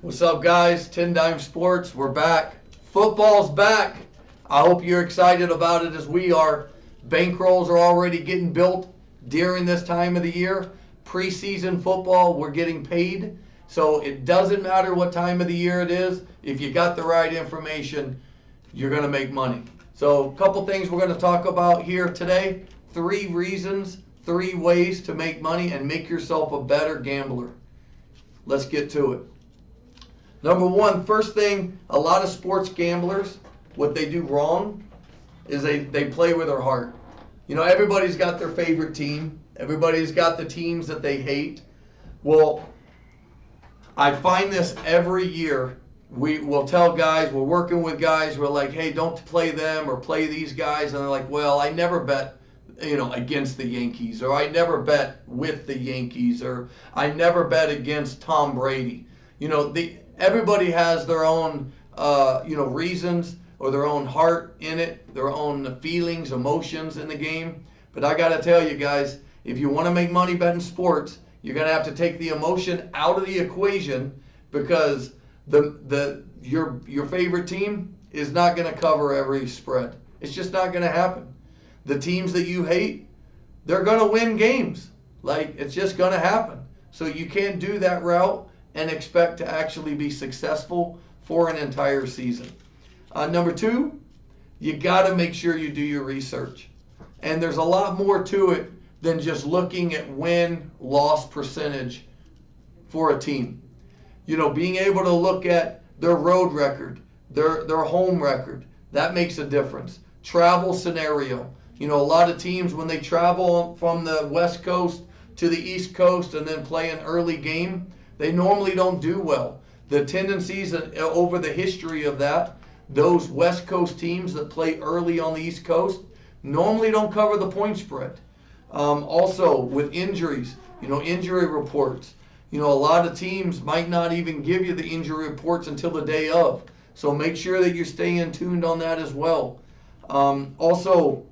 What's up, guys? 10 Dime Sports. We're back. Football's back. I hope you're excited about it as we are. Bankrolls are already getting built during this time of the year. Preseason football, we're getting paid. So it doesn't matter what time of the year it is. If you got the right information, you're going to make money. So a couple things we're going to talk about here today. 3 reasons, 3 ways to make money and make yourself a better gambler. Let's get to it. Number 1, first thing, a lot of sports gamblers, what they do wrong is they play with their heart. You know, everybody's got their favorite team. Everybody's got the teams that they hate. Well, I find this every year. We will tell guys, we're working with guys, we're like, hey, don't play them or play these guys. And they're like, well, I never bet, against the Yankees, or I never bet with the Yankees, or I never bet against Tom Brady. Everybody has their own, reasons or their own heart in it, their own feelings, emotions in the game. But I got to tell you guys, if you want to make money betting sports, you're going to have to take the emotion out of the equation, because your favorite team is not going to cover every spread. It's just not going to happen. The teams that you hate, they're going to win games. It's just going to happen. So you can't do that route and expect to actually be successful for an entire season. Number 2, you got to make sure you do your research. And there's a lot more to it than just looking at win-loss percentage for a team. Being able to look at their road record, their home record, that makes a difference. Travel scenario. A lot of teams, when they travel from the West Coast to the East Coast and then play an early game, they normally don't do well. The tendencies over the history of that, those West Coast teams that play early on the East Coast normally don't cover the point spread. Also, with injuries, injury reports. A lot of teams might not even give you the injury reports until the day of. So make sure that you're staying tuned on that as well. Also,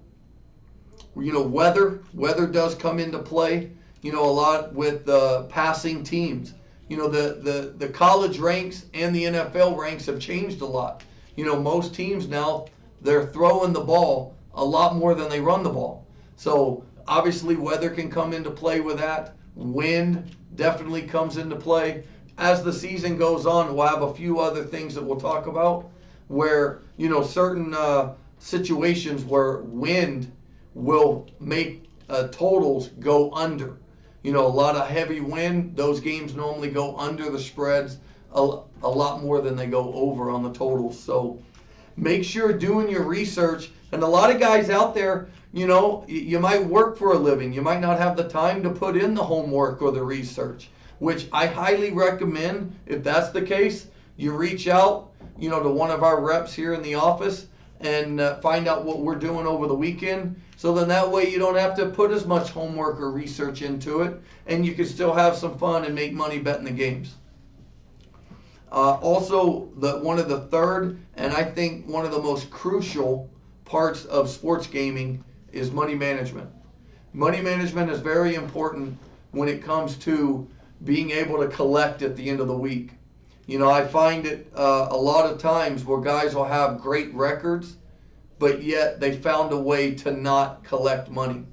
weather does come into play, a lot with passing teams. The college ranks and the NFL ranks have changed a lot. Most teams now, they're throwing the ball a lot more than they run the ball. So obviously weather can come into play with that. Wind definitely comes into play. As the season goes on, we'll have a few other things that we'll talk about where, certain situations where wind will make totals go under. A lot of heavy wind, those games normally go under the spreads a lot more than they go over on the totals. So make sure doing your research. And a lot of guys out there, you might work for a living. You might not have the time to put in the homework or the research, which I highly recommend. If that's the case, you reach out, to one of our reps here in the office and find out what we're doing over the weekend. So then that way you don't have to put as much homework or research into it, and you can still have some fun and make money betting the games. Also, one of the third, and I think one of the most crucial parts of sports gaming is money management. Money management is very important when it comes to being able to collect at the end of the week. I find it a lot of times where guys will have great records, but yet they found a way to not collect money.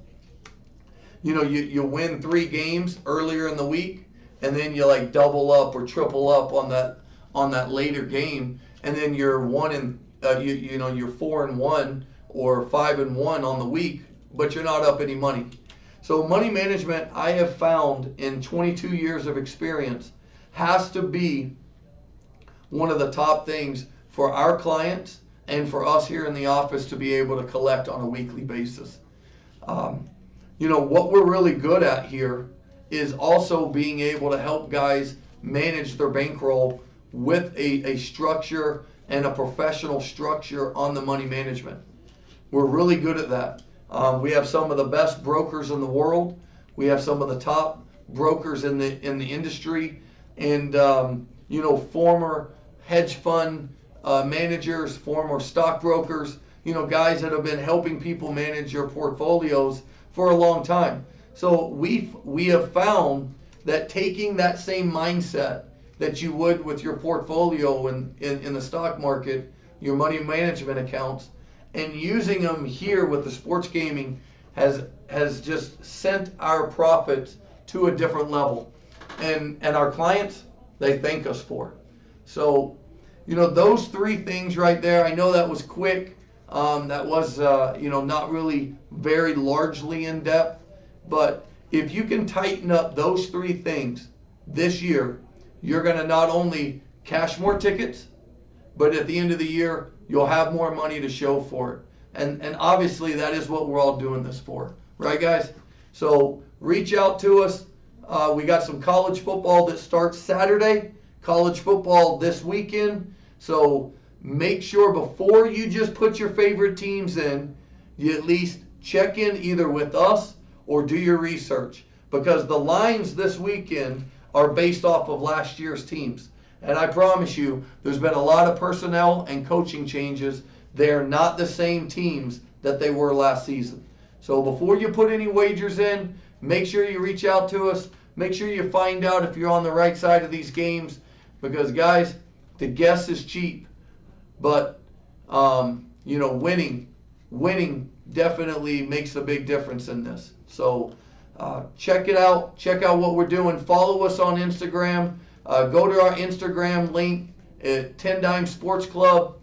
You win 3 games earlier in the week, and then you double up or triple up on that later game, and then you're you're 4-1 or 5-1 on the week, but you're not up any money. So money management, I have found in 22 years of experience, has to be one of the top things for our clients and for us here in the office to be able to collect on a weekly basis. What we're really good at here is also being able to help guys manage their bankroll with a structure and a professional structure on the money management. We're really good at that. We have some of the best brokers in the world. We have some of the top brokers in the industry, and former hedge fund managers, former stockbrokers, guys that have been helping people manage your portfolios for a long time. So we have found that taking that same mindset that you would with your portfolio in the stock market, your money management accounts, and using them here with the sports gaming has just sent our profits to a different level. And our clients, they thank us for it. So, those three things right there, I know that was quick. That was, not really very largely in depth. But if you can tighten up those three things this year, you're going to not only cash more tickets, but at the end of the year, you'll have more money to show for it. And obviously, that is what we're all doing this for. Right, guys? So reach out to us. We got some college football that starts Saturday, college football this weekend. So make sure before you just put your favorite teams in, you at least check in either with us or do your research, because the lines this weekend are based off of last year's teams. And I promise you, there's been a lot of personnel and coaching changes. They're not the same teams that they were last season. So before you put any wagers in, make sure you reach out to us. Make sure you find out if you're on the right side of these games, because guys, the guess is cheap, but winning definitely makes a big difference in this. So check it out. Check out what we're doing. Follow us on Instagram. Go to our Instagram link at TenDimeSportsClub.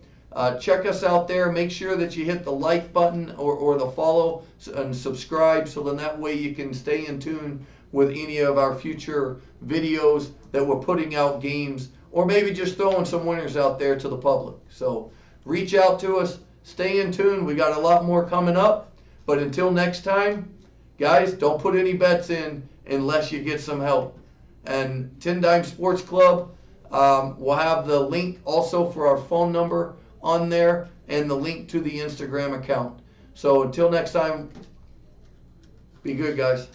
Check us out there. Make sure that you hit the like button or the follow and subscribe, so then that way you can stay in tune with any of our future videos that we're putting out, games, or maybe just throwing some winners out there to the public. So reach out to us. Stay in tune. We got a lot more coming up. But until next time, guys, don't put any bets in unless you get some help. And 10 Dime Sports Club, we'll have the link also for our phone number on there and the link to the Instagram account. So until next time, be good, guys.